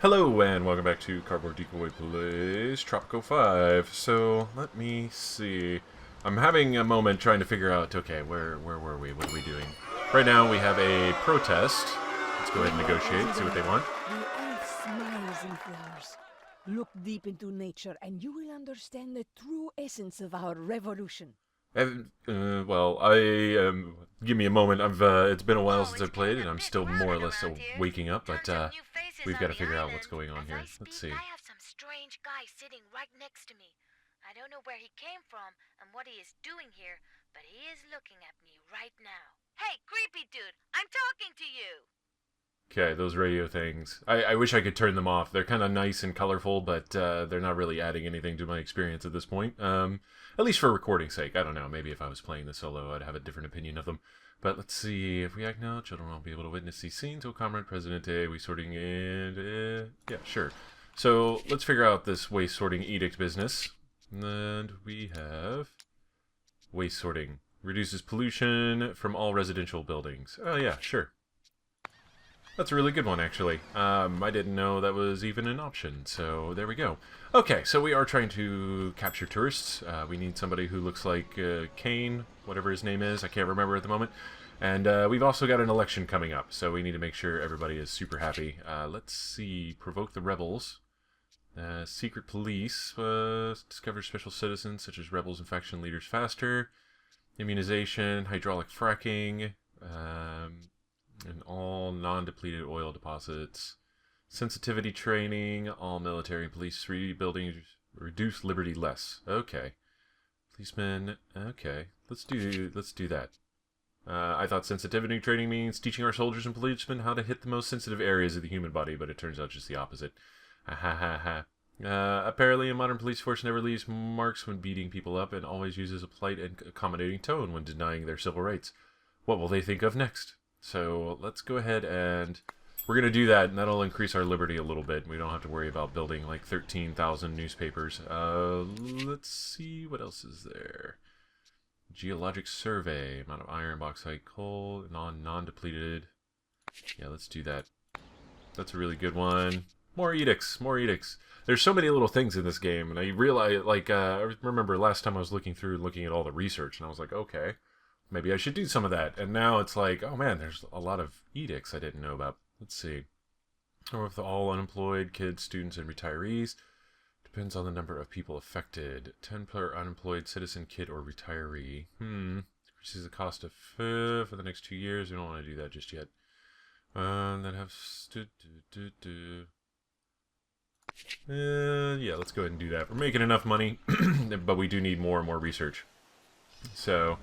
Hello and welcome back to Cardboard Decoy Plays Tropico 5. So, let me see. I'm having a moment trying to figure out, okay, where were we? What are we doing? Right now we have a protest. Let's go ahead and negotiate, see what they want. The earth smiles in flowers. Look deep into nature and you will understand the true essence of our revolution. Give me a moment. It's been a while since I've played, and I'm still more or less waking up, but, we've got to figure out what's going on here. Let's see. I have some strange guy sitting right next to me. I don't know where he came from and what he is doing here, but he is looking at me right now. Hey, creepy dude, I'm talking to you! Okay, those radio things. I wish I could turn them off. They're kind of nice and colorful, but they're not really adding anything to my experience at this point. At least for recording's sake. I don't know. Maybe if I was playing the solo, I'd have a different opinion of them. But let's see. If we act now, children won't be able to witness these scenes. Oh, Comrade Presidente, we sorting in... yeah, sure. So, let's figure out this waste sorting edict business. And we have... waste sorting. Reduces pollution from all residential buildings. Oh, yeah, sure. That's a really good one, actually. I didn't know that was even an option, so there we go. Okay, so we are trying to capture tourists. We need somebody who looks like Kane, whatever his name is. I can't remember at the moment. And we've also got an election coming up, so we need to make sure everybody is super happy. Let's see. Provoke the rebels. Secret police. Discover special citizens, such as rebels and faction leaders faster. Immunization. Hydraulic fracking. And all non-depleted oil deposits. Sensitivity training, all military and police buildings reduce liberty less. Okay. Policemen, okay. Let's do that. I thought sensitivity training means teaching our soldiers and policemen how to hit the most sensitive areas of the human body, but it turns out just the opposite. Ha ha ha ha. Apparently a modern police force never leaves marks when beating people up and always uses a polite and accommodating tone when denying their civil rights. What will they think of next? So let's go ahead and we're going to do that, and that'll increase our liberty a little bit. We don't have to worry about building like 13,000 newspapers. Let's see, what else is there? Geologic survey, amount of iron, bauxite, coal, non-depleted. Yeah, let's do that. That's a really good one. More edicts, more edicts. There's so many little things in this game, and I realize, like, I remember last time I was looking at all the research, and I was like, okay. Maybe I should do some of that. And now it's like, oh man, there's a lot of edicts I didn't know about. Let's see. Or if all unemployed, kids, students, and retirees. Depends on the number of people affected. 10 per unemployed citizen, kid, or retiree. Increases the cost of food for the next 2 years. We don't want to do that just yet. Then have... yeah, let's go ahead and do that. We're making enough money, but we do need more and more research. So...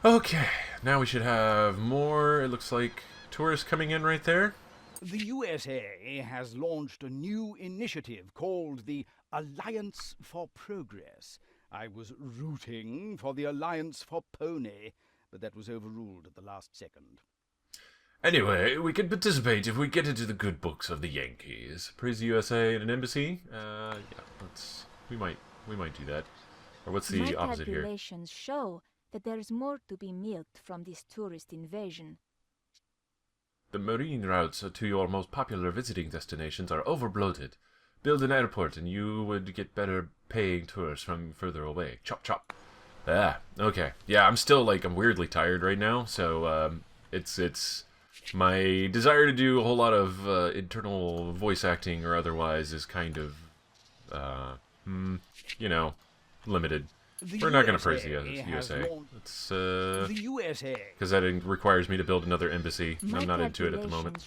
okay, now we should have more, it looks like, tourists coming in right there. The USA has launched a new initiative called the Alliance for Progress. I was rooting for the Alliance for Pony, but that was overruled at the last second. Anyway, we can participate if we get into the good books of the Yankees. Praise the USA and an embassy? Yeah, we might do that. Or what's the opposite here? My calculations show that there's more to be milked from this tourist invasion. The marine routes to your most popular visiting destinations are overbloated. Build an airport and you would get better paying tourists from further away. Chop chop. Ah, okay. Yeah, I'm weirdly tired right now, so it's my desire to do a whole lot of internal voice acting or otherwise is kind of limited. We're not going to praise the USA. It's, the USA. because that requires me to build another embassy. I'm not into it at the moment.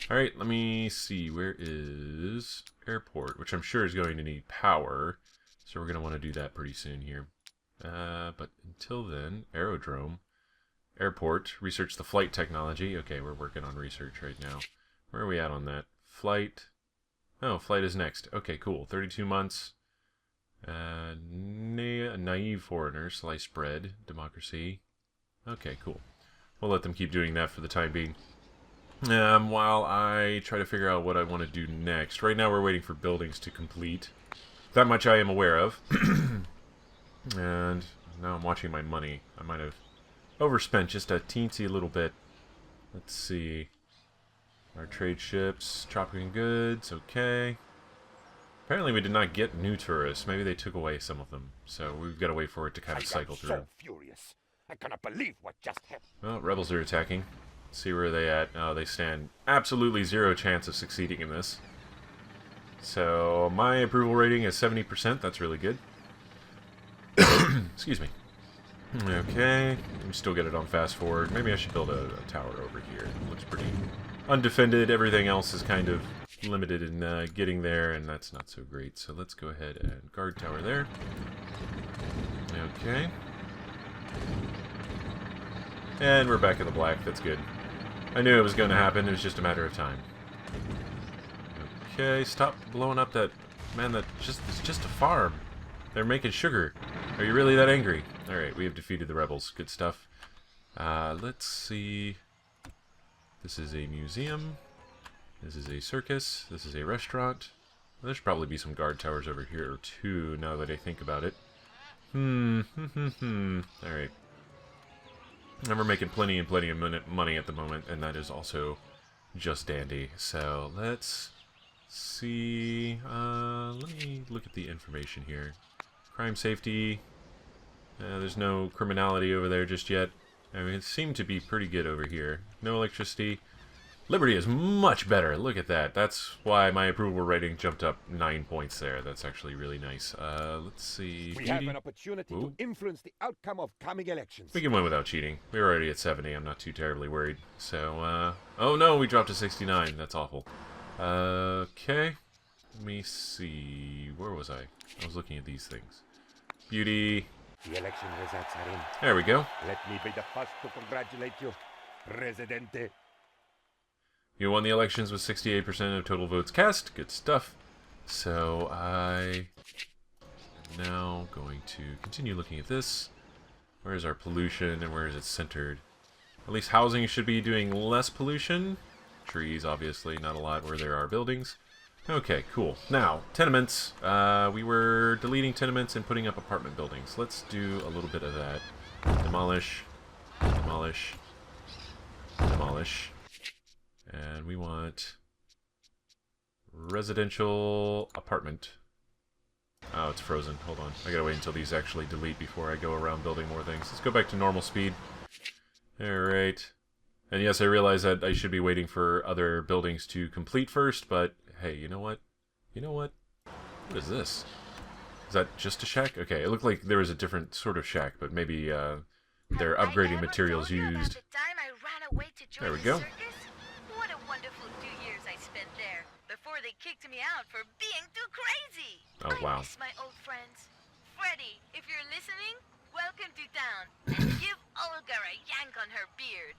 Alright, let me see. Where is airport? Which I'm sure is going to need power. So we're going to want to do that pretty soon here. But until then, aerodrome. Airport. Research the flight technology. Okay, we're working on research right now. Where are we at on that? Flight. Oh, flight is next. Okay, cool. 32 months. Naive foreigner, sliced bread, democracy. Okay, cool. We'll let them keep doing that for the time being. While I try to figure out what I want to do next. Right now we're waiting for buildings to complete. That much I am aware of. And now I'm watching my money. I might have overspent just a teensy little bit. Let's see. Our trade ships, Tropican goods, okay. Apparently we did not get new tourists. Maybe they took away some of them. So we've got to wait for it to kind of cycle through. So furious. I cannot believe what just happened. Well, rebels are attacking. Let's see where they at. Oh, they stand absolutely zero chance of succeeding in this. So my approval rating is 70%. That's really good. Excuse me. Okay, we still get it on fast forward. Maybe I should build a tower over here. It looks pretty undefended. Everything else is kind of limited in getting there, and that's not so great. So let's go ahead and guard tower there. Okay. And we're back in the black. That's good. I knew it was going to happen. It was just a matter of time. Okay, stop blowing up that... Man, it's just a farm. They're making sugar. Are you really that angry? Alright, we have defeated the rebels. Good stuff. Let's see... This is a museum. This is a circus. This is a restaurant. There should probably be some guard towers over here, too, now that I think about it. Alright. And we're making plenty and plenty of money at the moment, and that is also just dandy. So, let's see... let me look at the information here. Crime safety. There's no criminality over there just yet. I mean, it seemed to be pretty good over here. No electricity. Liberty is much better. Look at that. That's why my approval rating jumped up 9 points there. That's actually really nice. Let's see. We have an opportunity to influence the outcome of coming elections. We can win without cheating. We're already at 70. I'm not too terribly worried. So, oh no, we dropped to 69. That's awful. Okay. Let me see. Where was I? I was looking at these things. Beauty. The election results are in. There we go. Let me be the first to congratulate you, Presidente. You won the elections with 68% of total votes cast. Good stuff. So I am now going to continue looking at this. Where is our pollution and where is it centered? At least housing should be doing less pollution. Trees, obviously, not a lot where there are buildings. Okay, cool. Now, tenements. We were deleting tenements and putting up apartment buildings. Let's do a little bit of that. Demolish. Demolish. Demolish. And we want residential apartment. Oh, it's frozen. Hold on. I gotta wait until these actually delete before I go around building more things. Let's go back to normal speed. Alright. And yes, I realize that I should be waiting for other buildings to complete first, but hey, you know what? You know what? What is this? Is that just a shack? Okay, it looked like there was a different sort of shack, but maybe they're upgrading materials used. There we go. What a wonderful 2 years I spent there before they kicked me out for being too crazy. Oh, wow. I miss my old friends. Freddy, if you're listening, welcome to town. And give Olga a yank on her beard.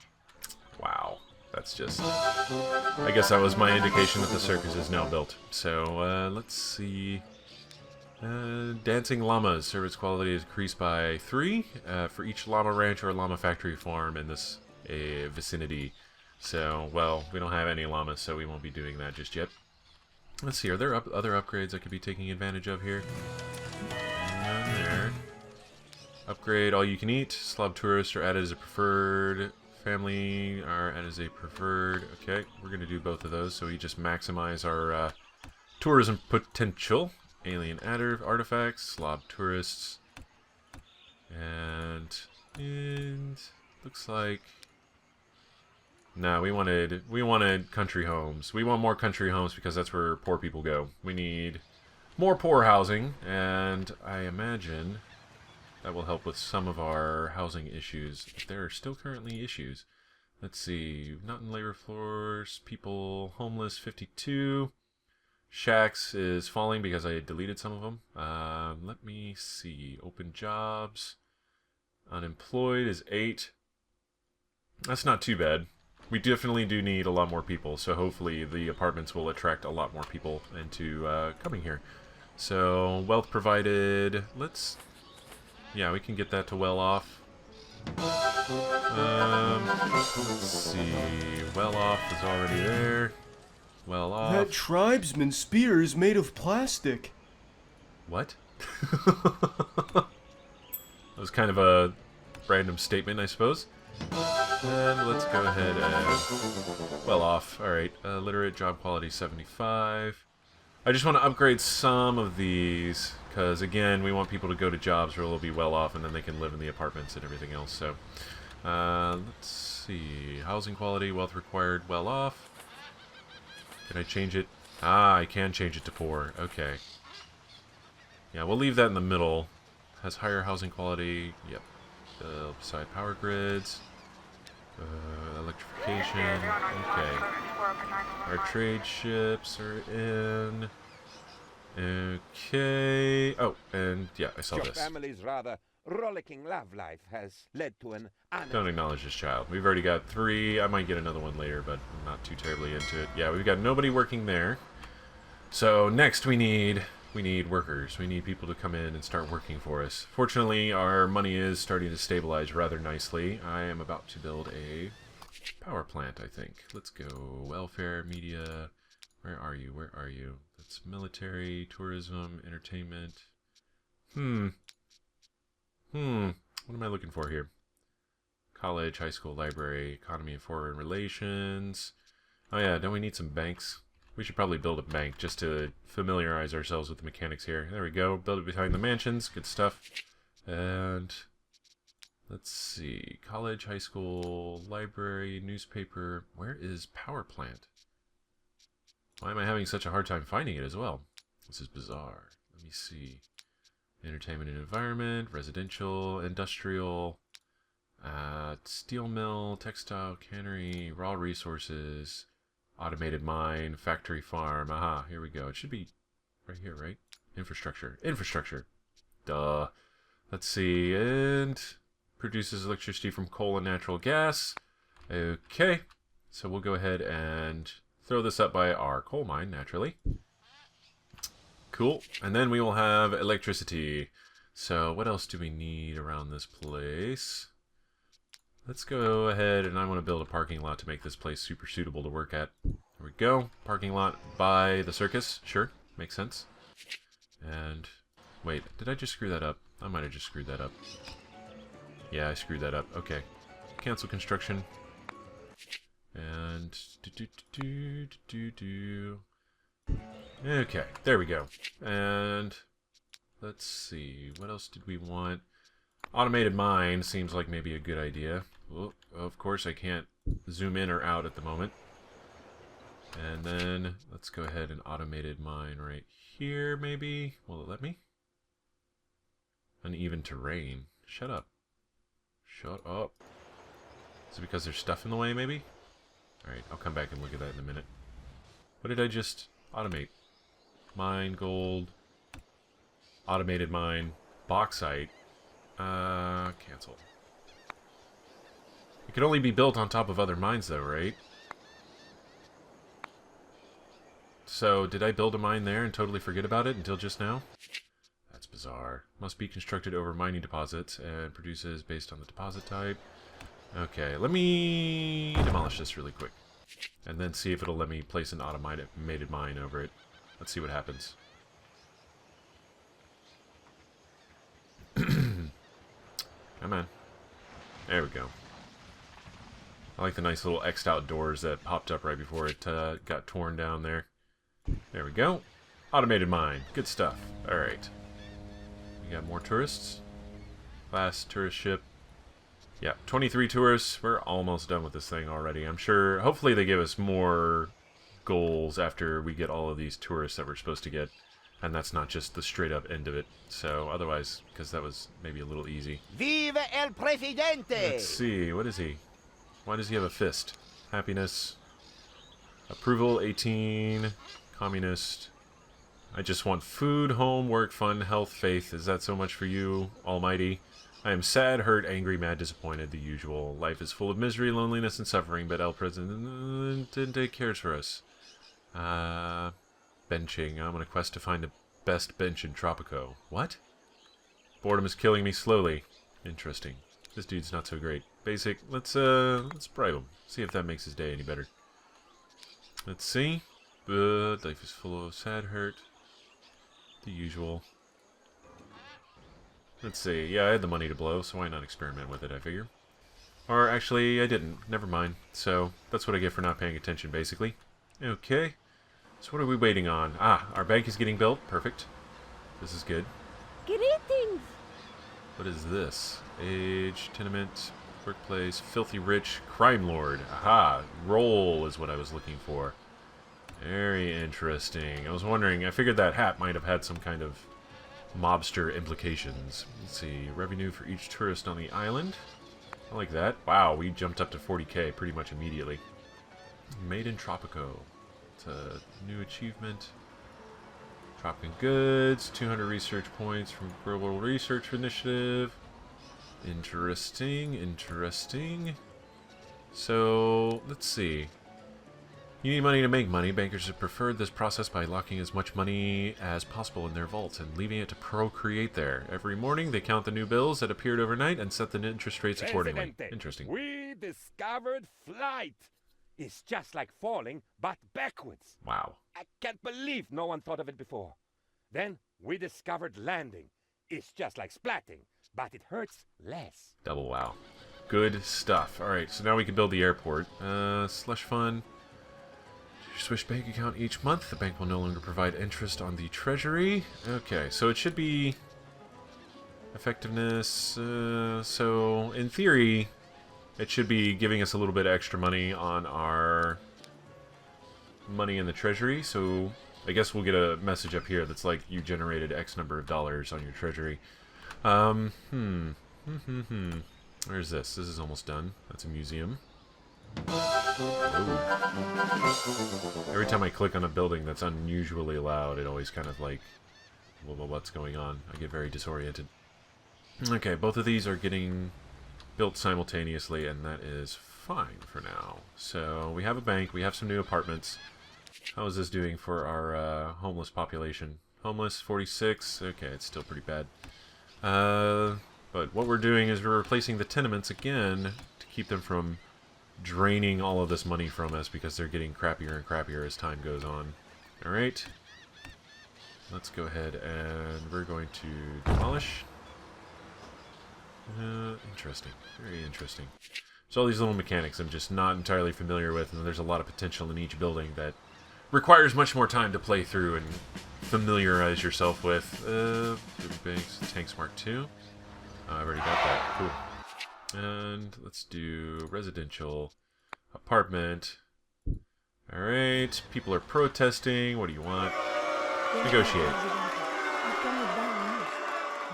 Wow. That's just... I guess that was my indication that the circus is now built. So, let's see... dancing llamas. Service quality is increased by 3 for each llama ranch or llama factory farm in this vicinity. So, well, we don't have any llamas, so we won't be doing that just yet. Let's see, are there other upgrades I could be taking advantage of here? None there. Upgrade all you can eat. Slob tourists are added as a preferred. Family are added as a preferred. Okay, we're going to do both of those, so we just maximize our tourism potential. Alien artifacts, slob tourists, and looks like... No, we wanted country homes. We want more country homes because that's where poor people go. We need more poor housing, and I imagine that will help with some of our housing issues. If there are still currently issues. Let's see. Not in labor force. People homeless, 52. Shacks is falling because I deleted some of them. Let me see. Open jobs. Unemployed is 8. That's not too bad. We definitely do need a lot more people, so hopefully the apartments will attract a lot more people into coming here. So, wealth provided. Let's... Yeah, we can get that to well off. Let's see. Well off is already there. Well off. That tribesman's spear is made of plastic. What? That was kind of a random statement, I suppose. And let's go ahead and... Well off. Alright. Literate, job quality 75. I just want to upgrade some of these, because again, we want people to go to jobs where they'll be well off, and then they can live in the apartments and everything else. So, let's see. Housing quality, wealth required, well off. Can I change it? Ah, I can change it to poor. Okay. Yeah, we'll leave that in the middle. Has higher housing quality. Yep. Beside power grids. Electrification. Okay. Our trade ships are in. Okay. Oh, and yeah, I saw Your this. family's rather rollicking love life has led to an Don't acknowledge this child. We've already got 3. I might get another one later, but I'm not too terribly into it. Yeah, we've got nobody working there. So next we need workers. We need people to come in and start working for us. Fortunately, our money is starting to stabilize rather nicely. I am about to build a power plant, I think. Let's go. Welfare, media. Where are you? Where are you? That's military, tourism, entertainment. What am I looking for here? College, high school, library, economy and foreign relations. Oh yeah, don't we need some banks? We should probably build a bank just to familiarize ourselves with the mechanics here. There we go. Build it behind the mansions. Good stuff. And let's see. College, high school, library, newspaper. Where is power plant? Why am I having such a hard time finding it as well? This is bizarre. Let me see. Entertainment and environment, residential, industrial, steel mill, textile, cannery, raw resources, automated mine, factory farm. Aha, here we go. It should be right here, right? Infrastructure. Infrastructure. Duh. Let's see. And produces electricity from coal and natural gas. Okay. So we'll go ahead and throw this up by our coal mine, naturally. Cool. And then we will have electricity. So what else do we need around this place? Let's go ahead and I want to build a parking lot to make this place super suitable to work at. There we go. Parking lot by the circus. Sure. Makes sense. And wait, did I just screw that up? I might have just screwed that up. Yeah, I screwed that up. Okay. Cancel construction. And okay, there we go. And let's see, what else did we want? Automated mine seems like maybe a good idea. Well, of course I can't zoom in or out at the moment. And then let's go ahead and automated mine right here, maybe. Will it let me? Uneven terrain. Shut up. Shut up. Is it because there's stuff in the way, maybe? Alright, I'll come back and look at that in a minute. What did I just automate? Mine, gold, automated mine, bauxite. Cancel. It could only be built on top of other mines, though, right? So, did I build a mine there and totally forget about it until just now? That's bizarre. Must be constructed over mining deposits and produces based on the deposit type. Okay, let me demolish this really quick. And then see if it'll let me place an automated mine over it. Let's see what happens. Come on. There we go. I like the nice little X'd out doors that popped up right before it got torn down there. There we go. Automated mine. Good stuff. Alright. We got more tourists. Last tourist ship. Yeah, 23 tourists. We're almost done with this thing already. I'm sure, hopefully they give us more goals after we get all of these tourists that we're supposed to get. And that's not just the straight up end of it. So, otherwise, because that was maybe a little easy. Vive el presidente! Let's see, what is he? Why does he have a fist? Happiness. Approval, 18. Communist. I just want food, home, work, fun, health, faith. Is that so much for you, almighty? I am sad, hurt, angry, mad, disappointed, the usual. Life is full of misery, loneliness, and suffering, but El Presidente cares for us. Benching. I'm on a quest to find the best bench in Tropico. What? Boredom is killing me slowly. Interesting. This dude's not so great. Basic. Let's bribe him. See if that makes his day any better. Let's see. Life is full of sad, hurt. The usual. Let's see. Yeah, I had the money to blow, so why not experiment with it, I figure. Or actually, I didn't. Never mind. So, that's what I get for not paying attention, basically. Okay. So what are we waiting on? Ah, our bank is getting built. Perfect. This is good. Greetings! What is this? Age, tenement, workplace, filthy rich, crime lord. Aha, role is what I was looking for. Very interesting. I was wondering, I figured that hat might have had some kind of mobster implications. Let's see, revenue for each tourist on the island. I like that. Wow, we jumped up to 40k pretty much immediately. Made in Tropico. It's a new achievement. Tropican goods, 200 research points from Global Research Initiative. Interesting, interesting. So, let's see. You need money to make money. Bankers have preferred this process by locking as much money as possible in their vaults and leaving it to procreate there. Every morning, they count the new bills that appeared overnight and set the interest rates accordingly. Presidente, Interesting. We discovered flight. It's just like falling, but backwards. Wow. I can't believe no one thought of it before. Then we discovered landing. It's just like splatting, but it hurts less. Double wow. Good stuff. Alright, so now we can build the airport. Slush fund. Switch bank account each month. The bank will no longer provide interest on the treasury. Okay, so it should be effectiveness. So in theory, it should be giving us a little bit extra money on our money in the treasury. So I guess we'll get a message up here that's like you generated X number of dollars on your treasury. Where's this? This is almost done. That's a museum. Ooh. Every time I click on a building that's unusually loud, it always kind of like, well, what's going on? I get very disoriented. Okay, both of these are getting built simultaneously, and that is fine for now. So we have a bank, we have some new apartments. How is this doing for our homeless population? Homeless, 46. Okay, it's still pretty bad. But what we're doing is we're replacing the tenements again to keep them from draining all of this money from us because they're getting crappier and crappier as time goes on. Alright. Let's go ahead and we're going to demolish. Interesting. Very interesting. So all these little mechanics I'm just not entirely familiar with, and there's a lot of potential in each building that requires much more time to play through and familiarize yourself with. Banks, Tanks Mark II. I've already got that. Cool. And let's do residential apartment. Alright, people are protesting. What do you want? Negotiate. I've come with bad news.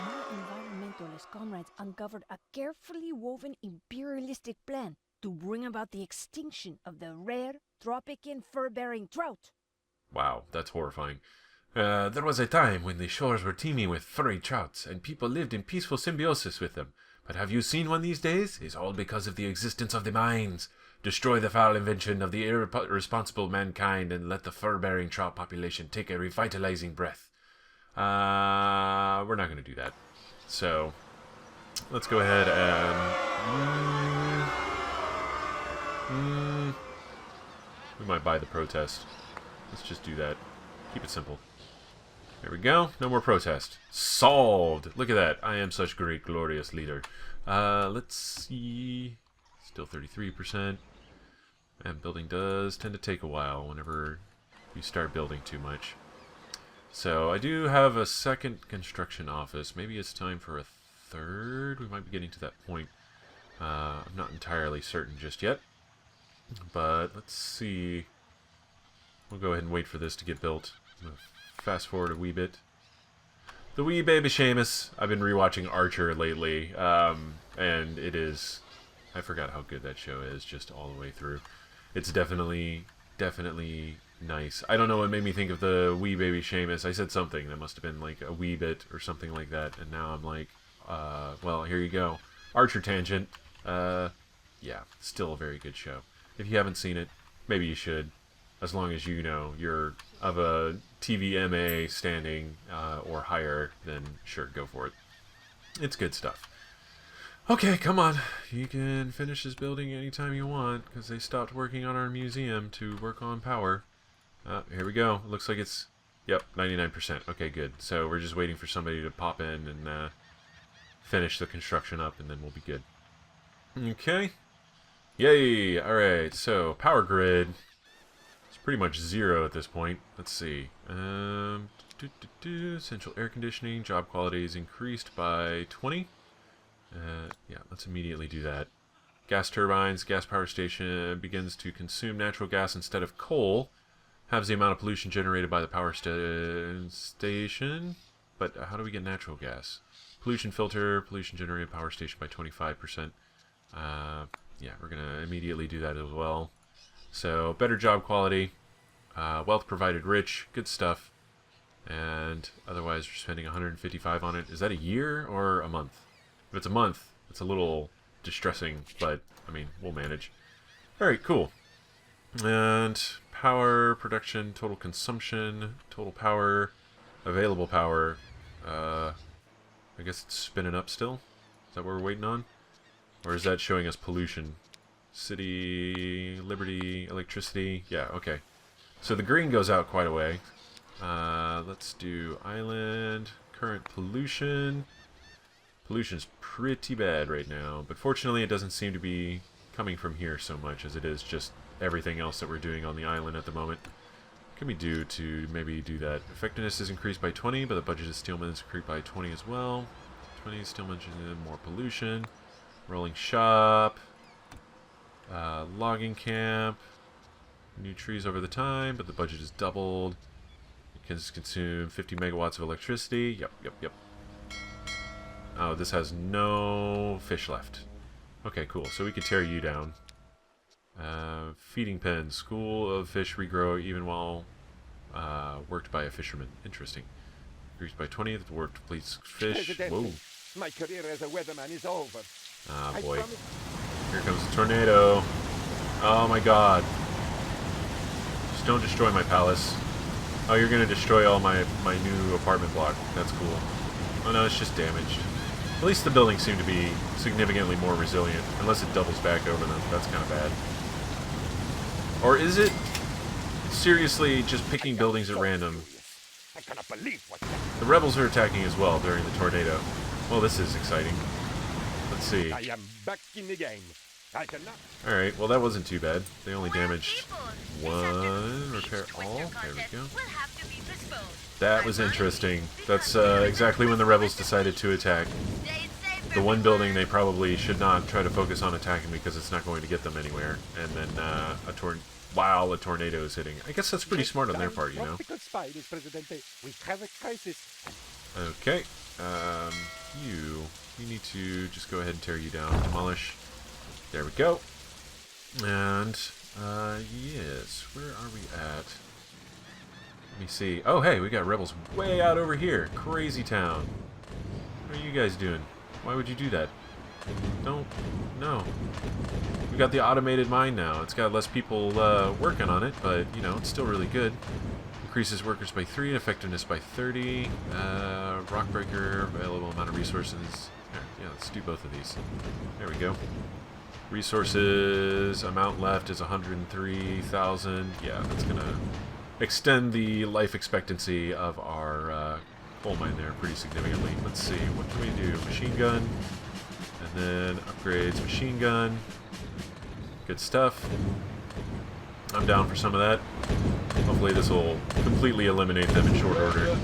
My environmentalist comrades uncovered a carefully woven imperialistic plan to bring about the extinction of the rare Tropican fur-bearing trout. Wow, that's horrifying. There was a time when the shores were teeming with furry trouts, and people lived in peaceful symbiosis with them. But have you seen one these days? It's all because of the existence of the mines. Destroy the foul invention of the irresponsible mankind and let the fur-bearing trout population take a revitalizing breath. We're not going to do that. So, let's go ahead and... we might buy the protest. Let's just do that. Keep it simple. There we go. No more protest. Solved. Look at that. I am such great, glorious leader. Let's see. Still 33%. And building does tend to take a while whenever you start building too much. So I do have a second construction office. Maybe it's time for a third. We might be getting to that point. I'm not entirely certain just yet. But let's see. We'll go ahead and wait for this to get built. Fast forward a wee bit. The wee baby Seamus. I've been rewatching Archer lately, and it is... I forgot how good that show is, just all the way through. It's definitely nice. I don't know what made me think of the wee baby Seamus. I said something that must have been like a wee bit or something like that, and now I'm like, well, here you go. Archer tangent. Yeah, still a very good show. If you haven't seen it, maybe you should. As long as you know you're of a TVMA standing or higher, then sure, go for it. It's good stuff. Okay, come on. You can finish this building anytime you want, because they stopped working on our museum to work on power. Here we go. It looks like it's... Yep, 99%. Okay, good. So we're just waiting for somebody to pop in and finish the construction up, and then we'll be good. Okay. Yay! Alright, so power grid. It's pretty much 0 at this point. Let's see. Central air conditioning. Job quality is increased by 20. Yeah, let's immediately do that. Gas turbines. Gas power station begins to consume natural gas instead of coal. Halves the amount of pollution generated by the power station. But how do we get natural gas? Pollution filter. Pollution generated power station by 25%. Yeah, we're going to immediately do that as well. So, better job quality, wealth provided rich, good stuff. And otherwise, we're spending 155 on it. Is that a year or a month? If it's a month, it's a little distressing, but, I mean, we'll manage. Alright, cool. And power, production, total consumption, total power, available power. I guess it's spinning up still? Is that what we're waiting on? Or is that showing us pollution? City, liberty, electricity. Yeah, okay. So the green goes out quite a way. Let's do island, current pollution. Pollution's pretty bad right now, but fortunately it doesn't seem to be coming from here so much as it is just everything else that we're doing on the island at the moment. What can we do to maybe do that? Effectiveness is increased by 20, but the budget of Steelman is increased by 20 as well. 20, Steelman more pollution. Rolling shop, logging camp, new trees over the time, but the budget is doubled. It can consume 50 megawatts of electricity. Yep. Oh, this has no fish left. Okay, cool. So we could tear you down. Feeding pen, school of fish regrow even while worked by a fisherman. Interesting. Increased by 20. The worked please fish. Whoa. My career as a weatherman is over. Ah, boy. Here comes the tornado. Oh my god. Just don't destroy my palace. Oh, you're gonna destroy all my new apartment block. That's cool. Oh no, it's just damaged. At least the buildings seem to be significantly more resilient. Unless it doubles back over them. That's kind of bad. Or is it seriously just picking buildings at random? I cannot believe what The rebels are attacking as well during the tornado. Well, this is exciting. Let's see. I am back in the game. I cannot. Alright, well that wasn't too bad. They only damaged one. Repair all. There we go. That was interesting. That's exactly when the rebels decided to attack. The one building they probably should not try to focus on attacking because it's not going to get them anywhere. And then while a tornado is hitting. I guess that's pretty smart on their part, you know. We have a crisis. Okay. We need to just go ahead and tear you down. Demolish. There we go. And, yes. Where are we at? Let me see. Oh, hey, we got rebels way out over here. Crazy town. What are you guys doing? Why would you do that? Don't. No. We got the automated mine now. It's got less people working on it, but, you know, it's still really good. Increases workers by 3, effectiveness by 30. Rock breaker, available amount of resources. Yeah, let's do both of these. There we go. Resources, amount left is 103,000. Yeah, that's going to extend the life expectancy of our coal mine there pretty significantly. Let's see, what can we do? Machine gun, and then upgrades machine gun. Good stuff. I'm down for some of that. Hopefully this will completely eliminate them in short order.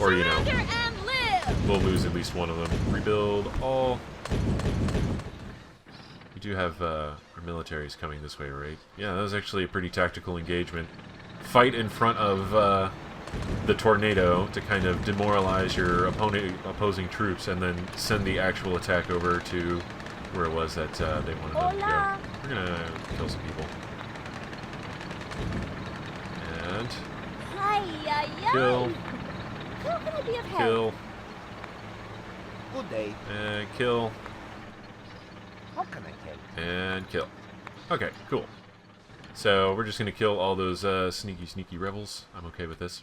Or, you know, we'll lose at least one of them. Rebuild all. We do have our militaries coming this way, right? Yeah, that was actually a pretty tactical engagement. Fight in front of the tornado to kind of demoralize your opposing troops, and then send the actual attack over to where it was that they wanted them to go. We're gonna kill some people. And kill. How can I be of help? Kill. Good day. And kill. How can I help? And kill. Okay, cool. So we're just going to kill all those sneaky rebels. I'm okay with this.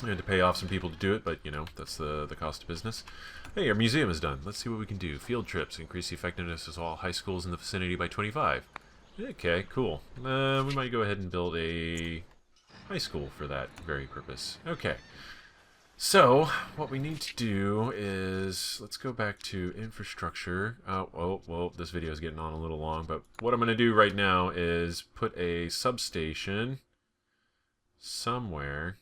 I had to pay off some people to do it, but, you know, that's the cost of business. Hey, our museum is done. Let's see what we can do. Field trips. Increase the effectiveness of all high schools in the vicinity by 25. Okay, cool. We might go ahead and build a high school for that very purpose. Okay. So, what we need to do is, let's go back to infrastructure. Well, this video is getting on a little long, but what I'm going to do right now is put a substation somewhere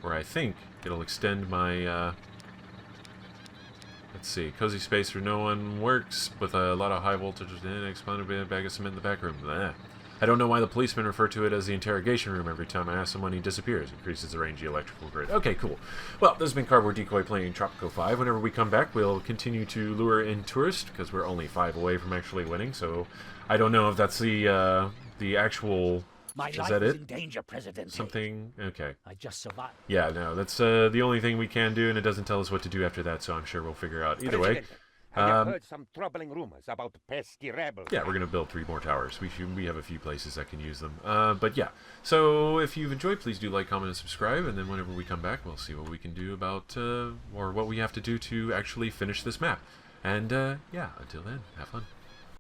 where I think it'll extend my, let's see, cozy space where no one works with a lot of high voltage and exploded bag of cement in the back room. Blah. I don't know why the policemen refer to it as the interrogation room every time I ask someone. He disappears. Increases the range of the electrical grid. Okay, cool. Well, this has been Cardboard Decoy playing Tropico 5. Whenever we come back, we'll continue to lure in tourists, because we're only 5 away from actually winning, so I don't know if that's the actual... My is life that is it? in danger, President. Something? Okay. I just survived. Yeah, no, that's the only thing we can do, and it doesn't tell us what to do after that, so I'm sure we'll figure out. Either way... President, I have heard some troubling rumors about pesky rebels. Yeah, we're going to build 3 more towers. We have a few places that can use them. But yeah, so if you've enjoyed, please do like, comment, and subscribe, and then whenever we come back, we'll see what we can do about, or what we have to do to actually finish this map. And yeah, until then, have fun.